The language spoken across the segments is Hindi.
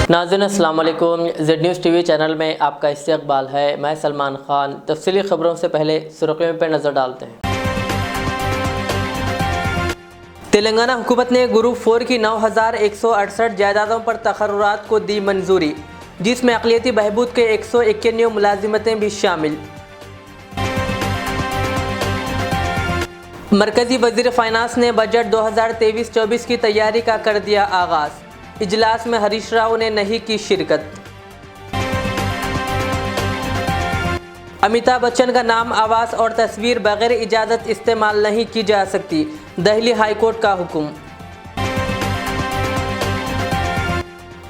नाज़रीन अस्सलाम वालेकुम। ज़ेड न्यूज़ टीवी चैनल में आपका इस्तकबाल है। मैं सलमान खान। तफसीली खबरों से पहले सुर्खियों पर नज़र डालते हैं। तेलंगाना हुकूमत ने ग्रुप 4 की 9168 जायदादों पर तकर्रुरात को दी मंजूरी, जिसमें अक़लियती बहबूद के 191 मुलाजिमतें भी शामिल। मरकज़ी वज़ीर फ़ाइनेंस ने बजट 2023-24 की तैयारी का कर दिया आगाज़। इजलास में हरीश राव ने नहीं की शिरकत। अमिताभ बच्चन का नाम, आवाज़ और तस्वीर बगैर इजाज़त इस्तेमाल नहीं की जा सकती, दिल्ली हाई कोर्ट का हुक्म।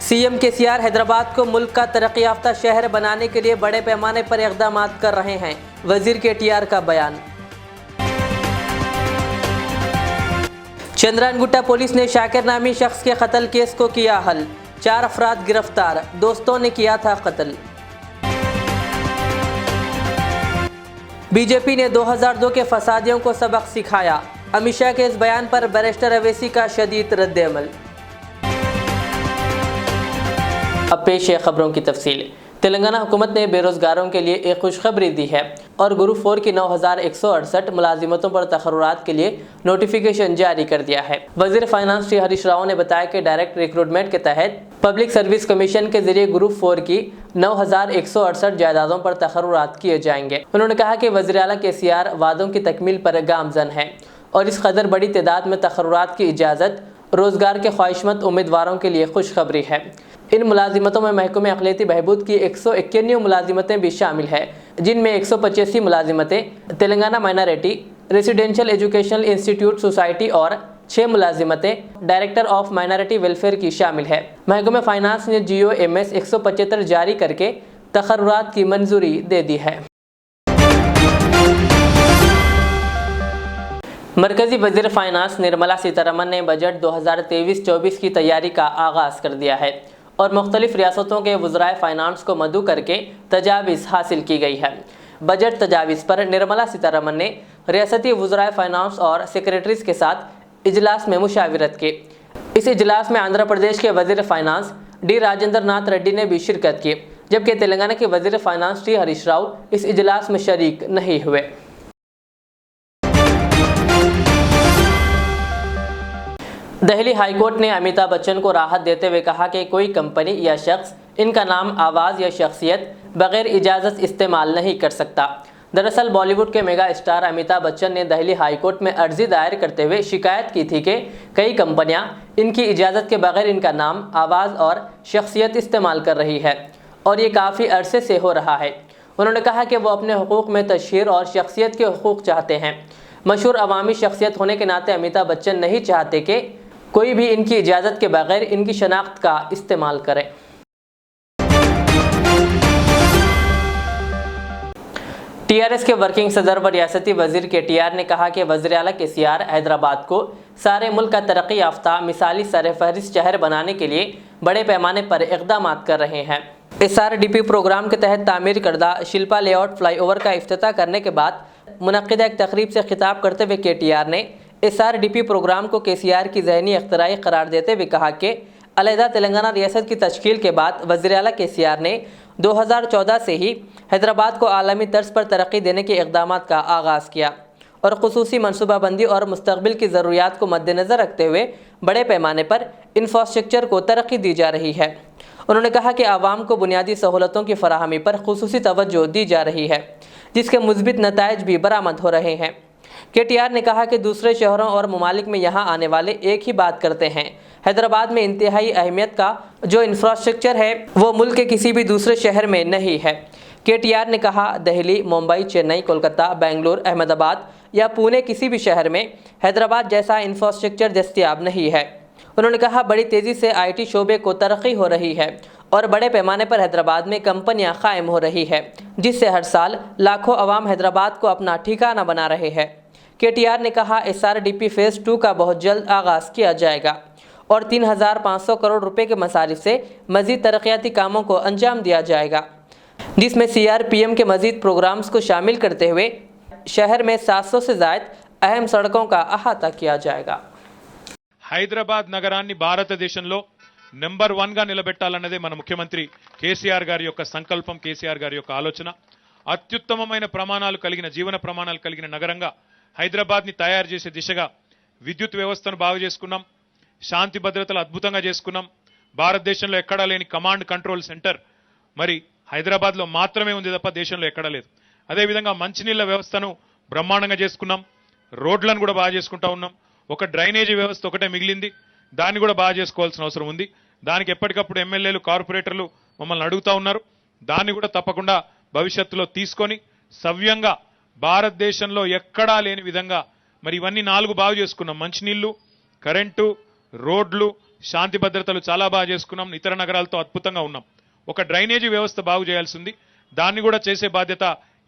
सीएम केसीआर हैदराबाद को मुल्क का तरक्की याफ्ता शहर बनाने के लिए बड़े पैमाने पर इक़दाम कर रहे हैं, वज़ीर केटीआर का बयान। चंद्रायनगुट्टा पुलिस ने शाकिर नामी शख्स के कत्ल केस को किया हल, 4 अफराद गिरफ्तार, दोस्तों ने किया था कत्ल। बीजेपी ने 2002 के फसादियों को सबक सिखाया, अमित शाह के इस बयान पर बैरिस्टर अवैसी का शदीद रद्द-ए-अमल। अब पेश है खबरों की तफसील। तेलंगाना हुकूमत ने बेरोजगारों के लिए एक खुशखबरी दी है और ग्रुप 4 की 9168 मुलाजिमतों पर तकर्रुरात के लिए नोटिफिकेशन जारी कर दिया है। वज़ीर फाइनेंस श्री हरीश राव ने बताया कि डायरेक्ट रिक्रूटमेंट के तहत पब्लिक सर्विस कमीशन के जरिए ग्रुप 4 की 9168 जायदादों पर तकर्रुरात किए जाएंगे। उन्होंने कहा कि वज़ीर आला केसीआर वादों की तकमील पर गामजन है और इस कदर बड़ी तादाद में तकर्रुरात की इजाज़त रोज़गार के ख्वाहिशमंद उम्मीदवारों के लिए खुशखबरी है। इन मुलाजिमतों में महकमे अक़लियती बहबूद की 191 मुलाजिमतें भी शामिल है, जिनमें 185 मुलाजिमतें Telangana minority residential educational institute society और 6 मुलाजिमतें डायरेक्टर ऑफ माइनॉरिटी वेलफेयर की शामिल है। महकमे फाइनेंस ने GOMS 175 जारी करके तकर्रुरात की मंजूरी दे दी है। मरकज़ी वज़ीर फ़ाइनेंस निर्मला सीतारमन ने बजट 2023-24 की तैयारी का आगाज़ कर दिया है और मुख्तलिफ रियासतों के वज़राए फ़ाइनेंस को मदऊ करके तजावीज़ हासिल की गई है। बजट तजावीज़ पर निर्मला सीतारमन ने रियासती वज़राए फ़ाइनेंस और सेक्रेटरीज़ के साथ इजलास में मुशावरत की। इस इजलास में आंध्र प्रदेश के वज़ीर फ़ाइनेंस डी राजेंद्र नाथ रेड्डी ने भी शिरकत की, जबकि तेलंगाना के वज़ीर फ़ाइनेंस श्री हरीश राव इस इजलास में शरीक नहीं हुए। दिल्ली हाई कोर्ट ने अमिताभ बच्चन को राहत देते हुए कहा कि कोई कंपनी या शख्स इनका नाम, आवाज़ या शख्सियत बगैर इजाज़त इस्तेमाल नहीं कर सकता। दरअसल बॉलीवुड के मेगा स्टार अमिताभ बच्चन ने दिल्ली हाई कोर्ट में अर्जी दायर करते हुए शिकायत की थी कि कई कंपनियां इनकी इजाज़त के बगैर इनका नाम, आवाज़ और शख्सियत इस्तेमाल कर रही है और ये काफ़ी अरसे से हो रहा है। उन्होंने कहा कि वो अपने हुकूक़ में तशहीर और शख्सियत के हुकूक़ चाहते हैं। मशहूर अवामी शख्सियत होने के नाते अमिताभ बच्चन नहीं चाहते कि कोई भी इनकी इजाज़त के बगैर इनकी शनाख्त का इस्तेमाल करे। टीआरएस के वर्किंग सदर व रियासती वज़ीर केटीआर ने कहा कि वज़ीर आला केसीआर हैदराबाद को सारे मुल्क का तरक्की याफ्ता मिसाली सरफहरिस्त शहर बनाने के लिए बड़े पैमाने पर इक़दाम कर रहे हैं। SRDP प्रोग्राम के तहत तामीर करदा शिल्पा लेआउट फ्लाईओवर का इफ्तिताह करने के बाद मुनक़्क़िदा एक तकरीब से खिताब करते हुए केटीआर ने SRDP प्रोग्राम को केसीआर की ज़हनी अख्तराई करार देते हुए कहा कि अलहदा तेलंगाना रियासत की तश्कील के बाद वज़ीर आला केसीआर ने 2014 से ही हैदराबाद को आलमी तर्ज पर तरक्की देने के इक़दाम का आगाज़ किया और ख़ुसूसी मनसूबाबंदी और मुस्तक़बिल की ज़रूरियात को मद्देनज़र रखते हुए बड़े पैमाने पर इंफ्रास्ट्रक्चर को तरक्की दी जा रही है। उन्होंने कहा कि आवाम को बुनियादी सहूलतों की फराहमी पर ख़ुसूसी तवज्जो दी जा रही है, जिसके मुस्बित नताइज भी बरामद हो रहे हैं। केटीआर ने कहा कि दूसरे शहरों और ममालिक में यहाँ आने वाले एक ही बात करते हैं, हैदराबाद में इंतहाई अहमियत का जो इंफ्रास्ट्रक्चर है वो मुल्क के किसी भी दूसरे शहर में नहीं है। केटीआर ने कहा, दिल्ली, मुंबई, चेन्नई, कोलकाता, बेंगलुरु, अहमदाबाद या पुणे किसी भी शहर में हैदराबाद जैसा इंफ्रास्ट्रक्चर दस्तयाब नहीं है। उन्होंने कहा, बड़ी तेज़ी से IT शोबे को तरक्की हो रही है और बड़े पैमाने पर हैदराबाद में कंपनियां कायम हो रही है, जिससे हर साल लाखों अवाम हैदराबाद को अपना ठिकाना बना रहे हैं। केटीआर ने कहा, SRDP फेज़ 2 का बहुत जल्द आगाज़ किया जाएगा और 3500 करोड़ रुपए के मसारिफ से मज़ीद तरक्याती कामों को अंजाम दिया जाएगा, जिसमें CRPM के मज़ीद प्रोग्राम्स को शामिल करते हुए शहर में 700 से ज़ायद अहम सड़कों का अहाता किया जाएगा। హైదరాబాద్ నగరాన్ని భారతదేశంలో నెంబర్ 1 గా నిలబెట్టాలన్నదే మన ముఖ్యమంత్రి కేసీఆర్ గారి యొక్క సంకల్పం, కేసీఆర్ గారి యొక్క ఆలోచన. అత్యుత్తమమైన ప్రమాణాలు కలిగిన, జీవన ప్రమాణాలు కలిగిన నగరంగా హైదరాబాద్ ని తయారు చేసే దిశగా విద్యుత్ వ్యవస్థను బాగు చేసుకున్నాం, శాంతి భద్రతలు అద్భుతంగా చేసుకున్నాం. భారతదేశంలో ఎక్కడా లేని కమాండ్ కంట్రోల్ సెంటర్ మరి హైదరాబాద్ లో మాత్రమే ఉంది తప్ప దేశంలో ఎక్కడా లేదు. అదేవిధంగా మంచినీళ్ల వ్యవస్థను బ్రహ్మాండంగా చేసుకున్నాం, రోడ్లను కూడా బాగా చేసుకుంటా ఉన్నాం. ఒక డ్రైనేజీ వ్యవస్థ ఒకటే మిగిలింది, దాన్ని కూడా బాగా చేసుకోవాల్సిన అవసరం ఉంది. దానికి ఎప్పటికప్పుడు ఎమ్మెల్యేలు, కార్పొరేటర్లు మమ్మల్ని అడుగుతా ఉన్నారు. దాన్ని కూడా తప్పకుండా భవిష్యత్తులో తీసుకొని సవ్యంగా భారతదేశంలో ఎక్కడా లేని విధంగా మరి ఇవన్నీ 4 బాగు చేసుకున్నాం. మంచినీళ్లు, కరెంటు, రోడ్లు, శాంతి భద్రతలు చాలా బాగా చేసుకున్నాం. ఇతర నగరాలతో అద్భుతంగా ఉన్నాం. ఒక డ్రైనేజీ వ్యవస్థ బాగు చేయాల్సింది, దాన్ని కూడా చేసే బాధ్యత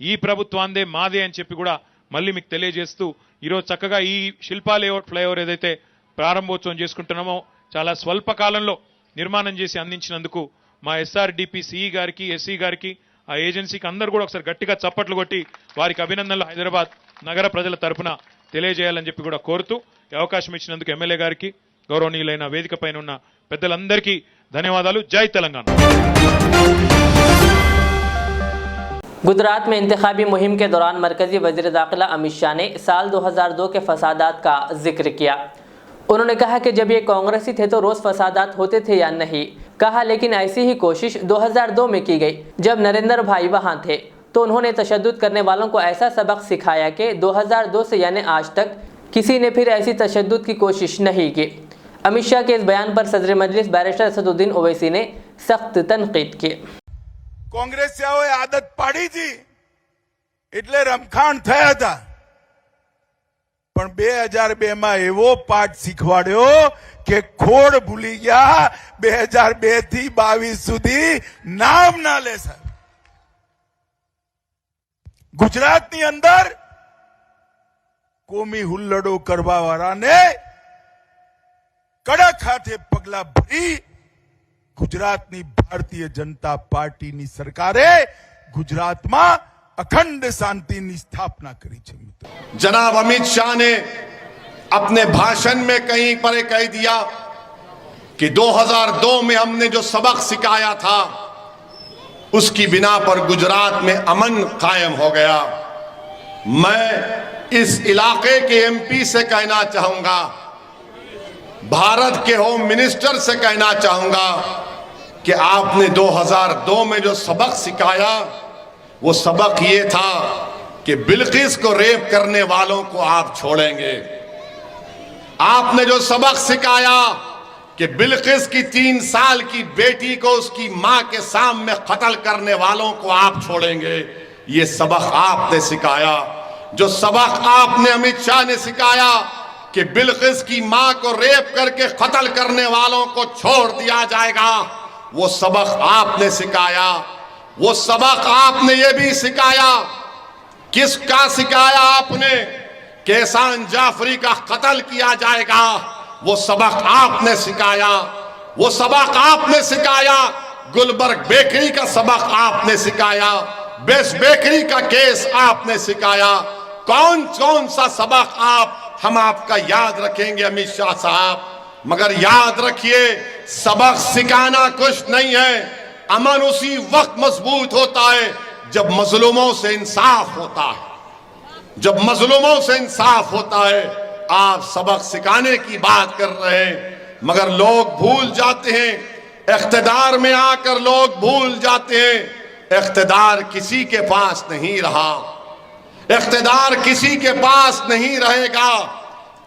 ఈ ప్రభుత్వాందే, మాదే అని చెప్పి కూడా మళ్ళీ మీకు తెలియజేస్తూ ఈరోజు చక్కగా ఈ శిల్పా లేఅవుట్ ఫ్లైఓవర్ ఏదైతే ప్రారంభోత్సవం చేసుకుంటున్నామో చాలా స్వల్ప కాలంలో నిర్మాణం చేసి అందించినందుకు మా ఎస్ఆర్డిపి సిఈ గారికి, ఎస్సీ గారికి, ఆ ఏజెన్సీకి అందరూ కూడా ఒకసారి గట్టిగా చప్పట్లు కొట్టి వారికి అభినందనలు హైదరాబాద్ నగర ప్రజల తరపున తెలియజేయాలని చెప్పి కూడా కోరుతూ ఈ అవకాశం ఇచ్చినందుకు ఎమ్మెల్యే గారికి, గౌరవనీయులైన వేదిక పైన ఉన్న పెద్దలందరికీ ధన్యవాదాలు. జై తెలంగాణ. गुजरात में इंतखाबी मुहिम के दौरान मरकजी वजीर दाखिला अमित शाह ने साल 2002 के फसादात का जिक्र किया। उन्होंने कहा कि जब ये कांग्रेसी थे तो रोज़ फसादात होते थे या नहीं, कहा लेकिन ऐसी ही कोशिश 2002 में की गई जब नरेंद्र भाई वहाँ थे, तो उन्होंने तशद्दुद करने वालों को ऐसा सबक सिखाया कि 2002 से यानी आज तक किसी ने फिर ऐसी तशद्दुद की कोशिश नहीं की। अमित शाह के इस बयान पर सदर मजलिस बैरिस्टर असदुद्दीन ओवैसी ने सख्त तनकीद की। કોંગ્રેસીઓએ આદત પાડી હતી એટલે રમખાણ થયા હતા, પણ 2002 માં એવો પાઠ શીખવાડ્યો કે ખોડ ભૂલી ગયા. 2002 થી 22 સુધી નામ ના લે સાહેબ. ગુજરાતની અંદર કોમી હુલ્લડો કરવા વાળાને કડક હાથે પગલા ભરી ગુજરાતની ભારતીય जनता પાર્ટીની સરકારે ગુજરાતમાં અખંડ શાંતિની સ્થાપના કરી છે. जनाब अमित शाह ने अपने भाषण में कहीं पर कह दिया कि 2002 में हमने जो सबक सिखाया था उसकी बिना पर गुजरात में अमन कायम हो गया. मैं इस इलाके के एमपी से कहना चाहूंगा, भारत के होम मिनिस्टर से कहना चाहूंगा कि आपने 2002 में जो सबक सिखाया वो सबक ये था कि बिल्किस को रेप करने वालों को आप छोड़ेंगे. आपने जो सबक सिखाया कि बिल्किस की 3 साल की बेटी को उसकी मां के सामने कत्ल करने वालों को आप छोड़ेंगे, ये सबक आपने सिखाया. जो सबक आपने अमित शाह ने सिखाया कि बिल्किस की मां को रेप करके कत्ल करने वालों को छोड़ दिया जाएगा, वो सबक आपने सिखाया. वो सबक आपने ये भी सिखाया, किसका सिखाया आपने, कि एहसान जाफरी का कत्ल किया जाएगा, वो सबक आपने सिखाया. वो सबक आपने सिखाया, गुलबर्ग बेकरी का सबक आपने सिखाया, बेस्ट बेकरी का केस आपने सिखाया. कौन कौन सा सबक हम आपका याद रखेंगे अमित शाह साहब, मगर याद रखिए सबक सिखाना कुछ नहीं है. अमन उसी वक्त मजबूत होता है जब मजलूमों से इंसाफ होता है, जब मजलूमों से इंसाफ होता है. आप सबक सिखाने की बात कर रहे हैं, मगर लोग भूल जाते हैं, इख्तिदार में आकर लोग भूल जाते हैं, इख्तिदार किसी के पास नहीं रहा, इख्तिदार किसी के पास नहीं रहेगा.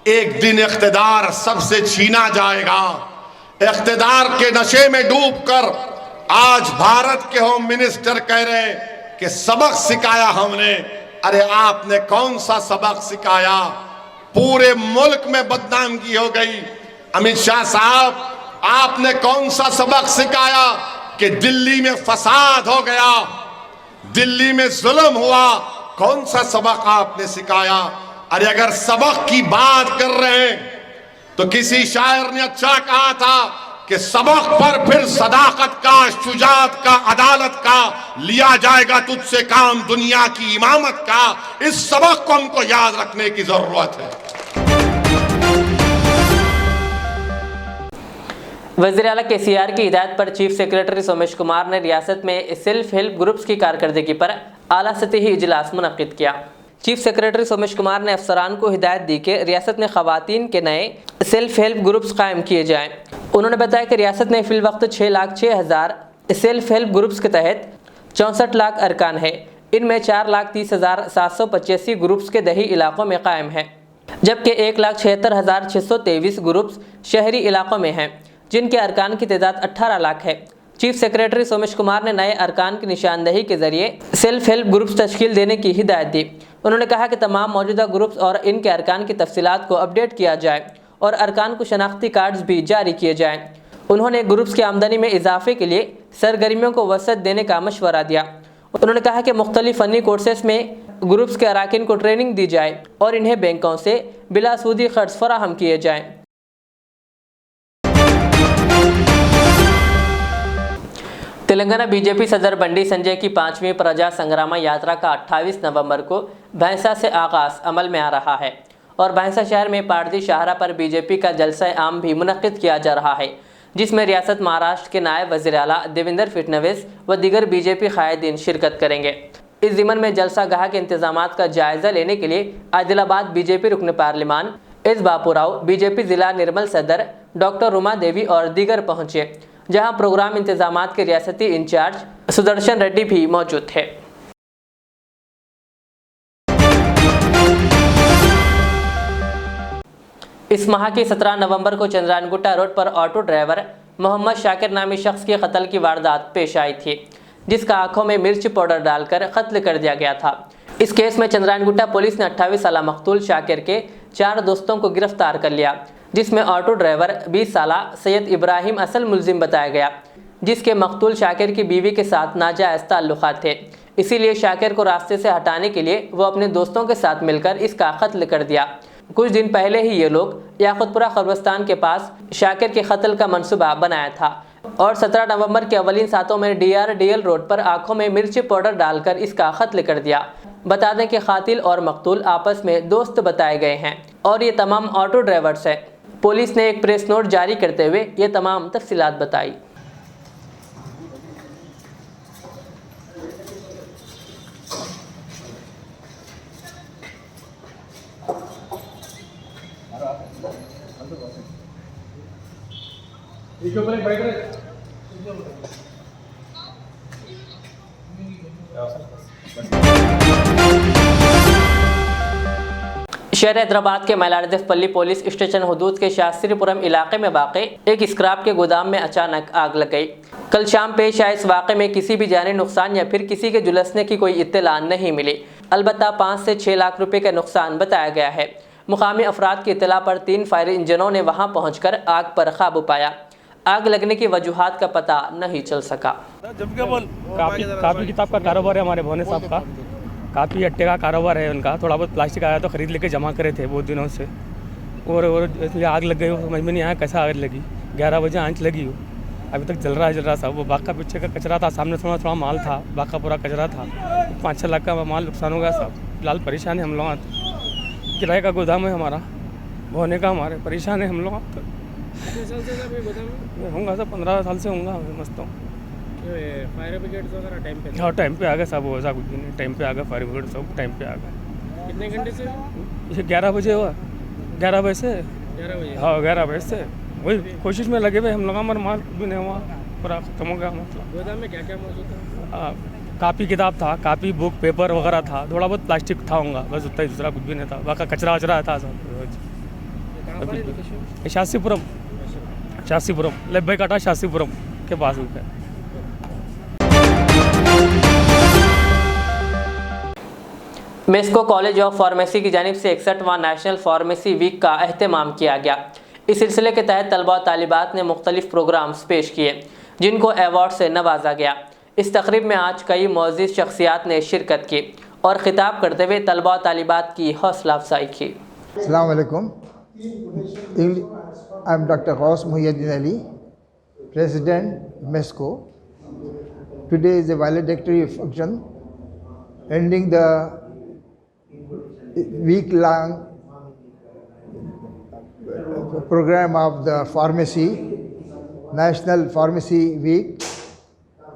एक दिन इख्तिदार सबसे छीना जाएगा. इख्तिदार के नशे में डूबकर आज भारत के होम मिनिस्टर कह रहे हैं कि सबक सिखाया हमने. अरे आपने कौन सा सबक सिखाया, पूरे मुल्क में बदनामगी हो गई. अमित शाह साहब आपने कौन सा सबक सिखाया कि दिल्ली में फसाद हो गया, दिल्ली में जुल्म हुआ, कौन सा सबक आपने सिखाया. अरे अगर सबक की बात कर रहे हैं तो किसी शायर ने अच्छा कहा था कि सबक पर फिर सदाकत का, शुजात का, अदालत का लिया जाएगा तुझसे काम दुनिया की इमामत का. इस सबक को हमको याद रखने की जरूरत है. वज़ीर-ए-आला केसीआर की हिदायत पर चीफ सेक्रेटरी सोमेश कुमार ने रियासत में सेल्फ हेल्प ग्रुप्स की कारकर्दगी पर आला सतही इजलास मुनक्किद किया। चीफ सेक्रेटरी सोमेश कुमार ने अफसरान को हिदायत दी कि रियासत में ख़वातीन के नए सेल्फ हेल्प ग्रुप्स कायम किए जाएँ। उन्होंने बताया कि रियासत में फ़िल वक्त 6,06,000 सेल्फ हेल्प ग्रुप्स के तहत 64 लाख अरकान है। इनमें 4,30,785 ग्रुप्स के दही इलाकों में कायम है, जबकि 1,76,623 ग्रुप्स शहरी इलाकों में हैं, जिनके अरकान की तादाद 18 लाख है। चीफ सेक्रेटरी सोमेश कुमार ने नए अरकान की निशानदही के जरिए सेल्फ हेल्प ग्रुप्स तश्कील देने की हिदायत दी। उन्होंने कहा कि तमाम मौजूदा ग्रुप्स और इनके अरकान की तफसीलात को अपडेट किया जाए और अरकान को शनाख्ती कार्ड्स भी जारी किए जाएँ। उन्होंने ग्रुप्स की आमदनी में इजाफे के लिए सरगर्मियों को वसअत देने का मशवरा दिया। उन्होंने कहा कि मुख्तलिफ फ़नी कोर्सेस में ग्रुप्स के अरकान को ट्रेनिंग दी जाए और इन्हें बैंकों से बिला सूदी खर्च फराहम किए जाएँ। तेलंगाना बीजेपी सदर बंडी संजय की 5वीं प्रजा संग्राम यात्रा का 28 नवंबर को भैंसा से आगाज अमल में आ रहा है और भैंसा शहर में पारदी शाहरा पर बीजेपी का जलसा आम भी मुनक्किद किया जा रहा है, जिसमें रियासत महाराष्ट्र के नायब वज़ीर-ए-आला देवेंद्र फडणवीस व दीगर बीजेपी कायदीन शिरकत करेंगे। इस ज़िमन में जलसा गाह के इंतजामात का जायजा लेने के लिए आदिलाबाद बीजेपी रुकन पार्लिमान एस बापूराव, बीजेपी जिला निर्मल सदर डॉक्टर रुमा देवी और दीगर पहुंचे, जहां प्रोग्राम इंतजामात के रियासती इंचार्ज सुदर्शन रेड्डी भी मौजूद थे। इस माह की 17 नवंबर को चंद्रायनगुट्टा रोड पर ऑटो ड्राइवर मोहम्मद शाकिर नामी शख्स के कत्ल की वारदात पेश आई थी, जिसका आंखों में मिर्च पाउडर डालकर कत्ल कर दिया गया था। इस केस में चंद्रायनगुट्टा पुलिस ने 28 साला मकतूल शाकिर के 4 दोस्तों को गिरफ्तार कर लिया, जिसमें ऑटो ड्राइवर 20 साला सैयद इब्राहिम असल मुलजिम बताया गया, जिसके मकतूल शाकिर की बीवी के साथ नाजायज़ ताल्लुकात थे। इसीलिए शाकिर को रास्ते से हटाने के लिए वो अपने दोस्तों के साथ मिलकर इसका कत्ल कर दिया। कुछ दिन पहले ही ये लोग याकुतपुरा कब्रिस्तान के पास शाकिर के कत्ल का मंसूबा बनाया था और 17 नवंबर के अवलिन सातों में DRDL रोड पर आंखों में मिर्ची पाउडर डालकर इसका कत्ल कर दिया। बता दें कि कातिल और मकतूल आपस में दोस्त बताए गए हैं और ये तमाम ऑटो ड्राइवर्स हैं। पुलिस ने एक प्रेस नोट जारी करते हुए ये तमाम तफसीलात बताई। शहर हैदराबाद के मैलारदेवपल्ली पुलिस स्टेशन हुदूद के शास्त्रीपुरम इलाके में वाक़े एक स्क्रैप के गोदाम में अचानक आग लग गई। कल शाम पेश आए इस वाक़े में किसी भी जानी नुकसान या फिर किसी के झुलसने की कोई इत्तला नहीं मिली। अलबत्ता 5 से 6 लाख रुपए का नुकसान बताया गया है। मुकामी अफराद की इत्तला पर 3 फायर इंजनों ने वहां पहुंचकर आग पर काबू पाया। आग लगने की वजूहात का पता नहीं चल सका। काफ़ी किताब का कारोबार है हमारे भोने साहब का, काफ़ी अट्टे का कारोबार है उनका। थोड़ा बहुत प्लास्टिक आया तो ख़रीद लेके जमा करे थे बहुत दिनों से, और आग लग गई। समझ में नहीं आया कैसा आग लगी। 11 बजे आंच लगी हो, अभी तक जल रहा सब। वो बाग का पीछे का कचरा था, सामने थोड़ा थोड़ा माल था, बाग का पूरा कचरा था। 5-6 लाख का माल नुकसान हो गया सब। फिलहाल परेशान है हम लोग। किराए का गोदाम है हमारा, भोने का हमारे, परेशान है हम लोग। होंगे सब 15 साल से होंगे मस्त हूँ। फायर ब्रिगेड वगैरह टाइम पे? हाँ टाइम पे आ गए सब, ऐसा कुछ नहीं, टाइम पे आ गए फायर ब्रिगेड सब टाइम पे आ गए। कितने घंटे से? ये 11 बजे हुआ, 11 बजे से। 11 बजे? हाँ 11 बजे से वही कोशिश में लगे हुए हम लोग। हमारा माल भी नहीं हुआ, पूरा खत्म हो गया मतलब। गोदाम में क्या क्या मौजूद था? कापी किताब था, कापी बुक पेपर वगैरह था, थोड़ा बहुत प्लास्टिक था होगा बस, उतना ही, दूसरा कुछ भी नहीं था। बाकी कचरा वचरा था सब। शास्त्रीपुरम लेब्बे काटा शास्त्रीपुरम के पास है। मेस्को कॉलेज ऑफ फार्मेसी की जानिब से 61वां नेशनल फार्मेसी वीक का एहतमाम किया गया। इस सिलसिले के तहत तलबा और तालिबात ने मुख्तलिफ प्रोग्राम्स पेश किए, जिनको अवार्ड से नवाजा गया। इस तकरीब में आज कई मौजूद शख्सियात ने शिरकत की और खिताब करते हुए तलबा और तालिबात की हौसला अफजाई की। अस्सलाम वालेकुम। I am doctor Ghouse Mohiuddin Ali, president MESCO. Today is a valedictory function ending the week-long program of the pharmacy National Pharmacy Week,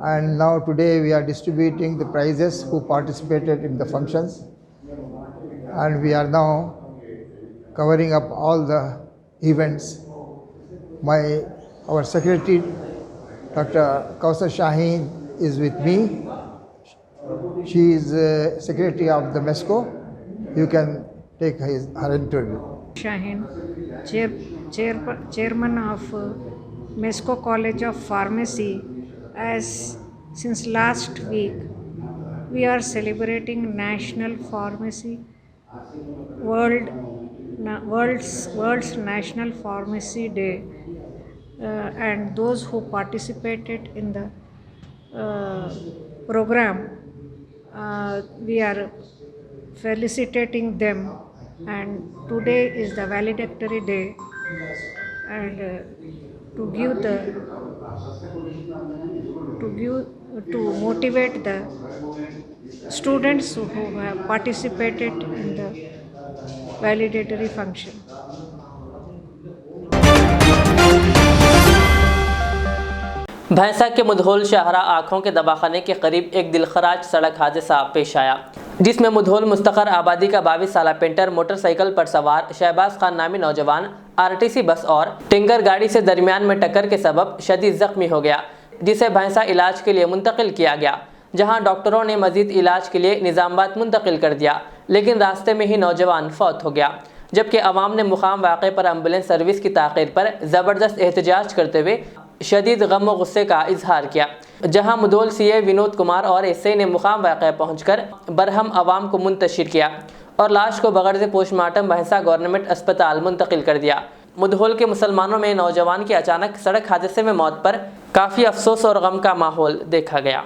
and now today we are distributing the prizes who participated in the functions, and we are now covering up all the events. Our secretary, Dr. Kausar Shaheen, is with me. She is secretary of the MESCO. You can take her interview. Shaheen, chairman of MESCO College of Pharmacy. As since last week, we are celebrating National Pharmacy World's National Pharmacy Day, and those who participated in the program, we are felicitating them. And today is the valedictory day, and to motivate the students who have participated in the valedictory function. भैंसा के मुधोल शाहरा आँखों के दवाखाने के करीब एक दिलखराज सड़क हादसा पेश आया, जिसमें मुधोल मुस्तकर आबादी का 22 साला पेंटर मोटरसाइकिल पर सवार शहबाज खान नामी नौजवान आरटीसी बस और टिंगर गाड़ी से दरमियान में टक्कर के सबब शदीद जख्मी हो गया, जिसे भैंसा इलाज के लिए मुंतकिल किया गया, जहां डॉक्टरों ने मजीद इलाज के लिए निज़ामाबाद मुंतकिल कर दिया, लेकिन रास्ते में ही नौजवान फौत हो गया। जबकि अवाम ने मुकाम वाक़े पर एम्बुलेंस सर्विस की ताक़ीर पर ज़बरदस्त एहतजाज करते हुए शदीद गम व गुस्से का इजहार किया, जहां मुधोल सीए विनोद कुमार और एसआई ने मुकाम वाक़े पहुंचकर बरहम अवाम को मुंतशिर किया और लाश को बगैर पोस्टमार्टम भैंसा गवर्नमेंट अस्पताल मुंतकिल कर दिया। मुधोल के मुसलमानों में नौजवान की अचानक सड़क हादसे में मौत पर काफ़ी अफसोस और गम का माहौल देखा गया।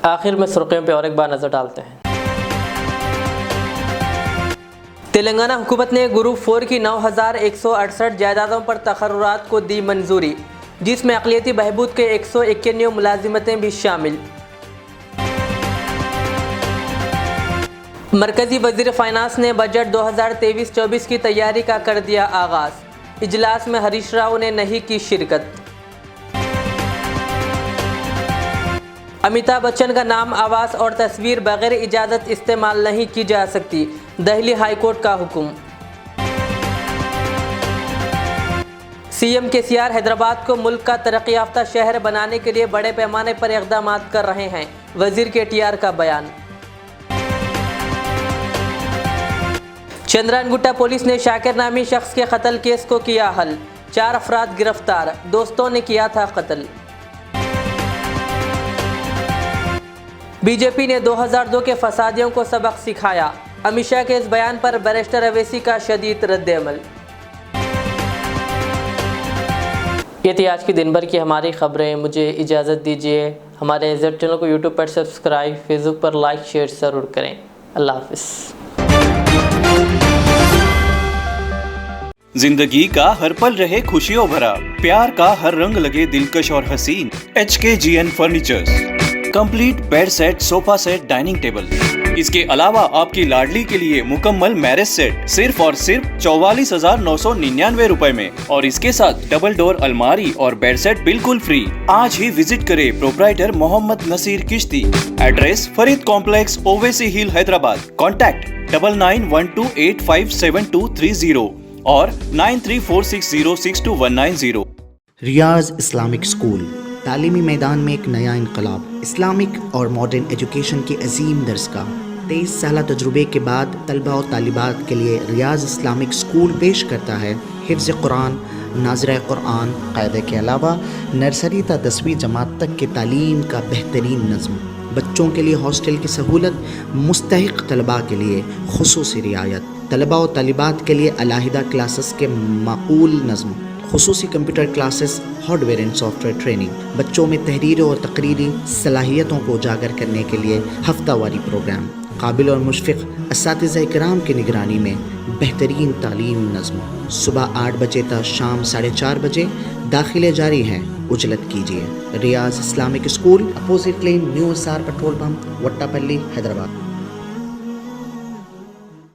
आखिर में सुर्खियों पर और एक बार नजर डालते हैं। तेलंगाना हुकूमत ने ग्रुप 4 की 9168 जायदादों पर तकर्रुरात को दी मंजूरी, जिसमें अक़लियती बहबूद के 191 मुलाजिमतें भी शामिल। मरकजी वजीर फाइनेंस ने बजट 2023-24 की तैयारी का कर दिया आगाज़, इजलास में हरीश राव ने नहीं की शिरकत। अमिताभ बच्चन का नाम, आवाज़ और तस्वीर बगैर इजाज़त इस्तेमाल नहीं की जा सकती, दिल्ली हाई कोर्ट का हुक्म। सीएम केसीआर हैदराबाद को मुल्क का तरक्की याफ्ता शहर बनाने के लिए बड़े पैमाने पर इक़दाम कर रहे हैं, वजीर केटीआर का बयान। चंद्रानगुट्टा पुलिस ने शाकिर नामी शख्स के कत्ल केस को किया हल, 4 अफराद गिरफ्तार, दोस्तों ने किया था कत्ल। बीजेपी ने 2002 के फसादियों को सबक सिखाया, अमित शाह के इस बयान पर बैरिस्टर अवैसी का शदीद रद्द-ए-अमल। ये थी आज की दिन भर की हमारी खबरें। मुझे इजाज़त दीजिए। हमारे ज़ेड चैनल को यूट्यूब पर सब्सक्राइब, फेसबुक पर लाइक शेयर ज़रूर करें। अल्लाह हाफिज़। जिंदगी का हर पल रहे खुशियों भरा, प्यार का हर रंग लगे दिलकश और हसीन। HKGN furnitures, complete bed set, sofa set, dining table. इसके अलावा आपकी लाडली के लिए मुकम्मल मैरिज सेट सिर्फ और सिर्फ 44,999 रुपए में, और इसके साथ डबल डोर अलमारी और बेड सेट बिल्कुल फ्री। आज ही विजिट करें प्रोप्राइटर मोहम्मद नसीर किश्ती। एड्रेस फरीद कॉम्प्लेक्स, ओवैसी हिल, हैदराबाद। कॉन्टैक्ट 9912857230 और 9346062190। रियाज इस्लामिक स्कूल, तालीमी मैदान में एक नया इनकलाब। इस्लामिक और मॉडर्न एजुकेशन की अजीम दरसगाह। 23 साल तजुर्बे के बाद तलबा और तालिबात के लिए रियाज इस्लामिक स्कूल पेश करता है हिफ्ज़ कुरान, नाज़िरा कुरान क़ायदे के अलावा नर्सरी ता 10वीं जमात तक की तालीम का बेहतरीन नज़्म। बच्चों के लिए हॉस्टल की सहूलत, मुस्तहिक़ तलबा के लिए खुसूसी रियायत। तलबा और तालिबात के लिए अलहदा क्लासेस के माकूल नज़्म, खुसूसी computer classes, hardware and software training. बच्चों में तहरीर और तकरीरी सलाहियतों को उजागर करने के लिए हफ्तावारी प्रोग्राम। काबिल और मुशफ़िक़ असातिज़ा इकराम की निगरानी में बेहतरीन तालीम नज़्म। सुबह 8 बजे तक शाम 4:30 बजे दाखिले जारी हैं, उजलत कीजिए। Riyaz Islamic school, opposite lane, new SR petrol pump, Vattepally, Hyderabad.